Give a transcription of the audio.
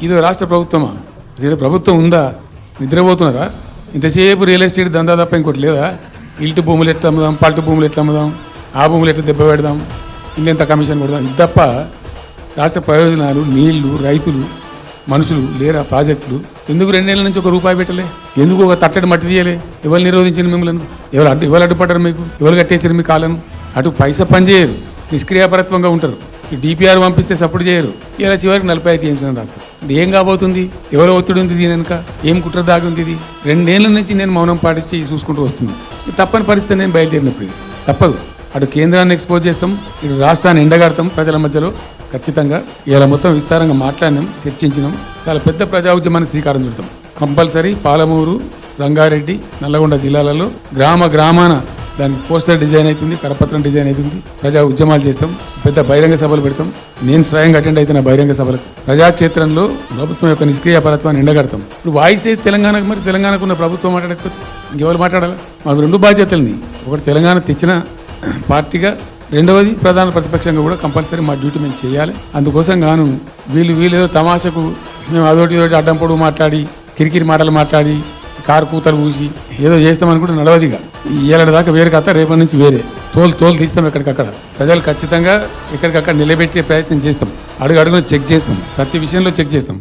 ఇది రాష్ట్ర ప్రభుత్వమా? అసలు ప్రభుత్వం ఉందా? నిద్రపోతున్నారా? ఇంతసేపు రియల్ ఎస్టేట్ దందా తప్ప ఇంకోటి లేదా? ఇల్టు భూములు ఎట్లా అమ్ముదాం, పల్టు భూములు ఎట్లా అమ్ముదాం, ఆ భూములు ఎట్లా దెబ్బ పెడదాం, ఇల్లు కమిషన్ కొడదాం, ఇది తప్ప రాష్ట్ర ప్రయోజనాలు, నీళ్లు, రైతులు, మనుషులు లేరా? ప్రాజెక్టులు ఎందుకు 2 నెలల నుంచి ఒక రూపాయి పెట్టలే? ఎందుకు ఒక తట్టడి మట్టి తీయలే? ఎవరు నిరోధించిన మిమ్మల్ని? ఎవరు అడ్డుపడ్డారు? మీకు ఎవరు కట్టేసారు మీ కాలను? అటు పైసా పని చేయరు, నిష్క్రియాపరత్వంగా ఉంటారు. ఈ డిపిఆర్ పంపిస్తే సపోర్ట్ చేయరు. ఇలా చివరికి 45 చేయించడం రాస్తారు. అంటే ఏం కాబోతుంది? ఎవరో ఒత్తిడి ఉంది దీని వెనుక? ఏం కుట్ర దాగి ఉంది? ఇది 2 ఏళ్ళ నుంచి నేను మౌనం పాటించి చూసుకుంటూ వస్తున్నాను. తప్పని పరిస్థితి నేను బయలుదేరినప్పుడు ఇది తప్పదు. అటు కేంద్రాన్ని ఎక్స్పోజ్ చేస్తాం, ఇటు రాష్ట్రాన్ని ఎండగడతాం. ప్రజల మధ్యలో ఖచ్చితంగా ఇలా మొత్తం విస్తారంగా మాట్లాడినాం, చర్చించినాం. చాలా పెద్ద ప్రజా ఉద్యమాన్ని శ్రీకారం చుడతాం. కంపల్సరీ పాలమూరు, రంగారెడ్డి, నల్లగొండ జిల్లాలలో గ్రామాన దానికి పోస్టర్ డిజైన్ అవుతుంది, కరపత్రం డిజైన్ అవుతుంది. ప్రజా ఉద్యమాలు చేస్తాం, పెద్ద బహిరంగ సభలు పెడతాం. నేను స్వయంగా అటెండ్ అవుతున్న బహిరంగ సభలకు ప్రజాక్షేత్రంలో ప్రభుత్వం యొక్క నిష్క్రియాపరత్వాన్ని ఎండగడతాం. ఇప్పుడు వాయిస్ అయితే తెలంగాణకు, మరి తెలంగాణకు ఉన్న ప్రభుత్వం మాట్లాడకపోతే ఇంకెవరు మాట్లాడాలి? మాకు 2 బాధ్యతలని, ఒకటి తెలంగాణ తెచ్చిన పార్టీగా, రెండవది ప్రధాన ప్రతిపక్షంగా కూడా కంపల్సరీ మా డ్యూటీ మేము చేయాలి. అందుకోసం గాను వీళ్ళు ఏదో తమాషకు మేము అదోటి అడ్డం పొడుగు మాట్లాడి, కిరికిరి మాటలు మాట్లాడి, కారు కూతలు పూసి ఏదో చేస్తామనుకుంటే నడవదిగా. ఏళ్ళ దాకా వేరే కథ, రేపటి నుంచి వేరే తోలు తీస్తాం. ఎక్కడికక్కడ ప్రజలు ఖచ్చితంగా ఎక్కడికక్కడ నిలబెట్టే ప్రయత్నం చేస్తాం. అడుగున చెక్ చేస్తాం, ప్రతి విషయంలో చెక్ చేస్తాం.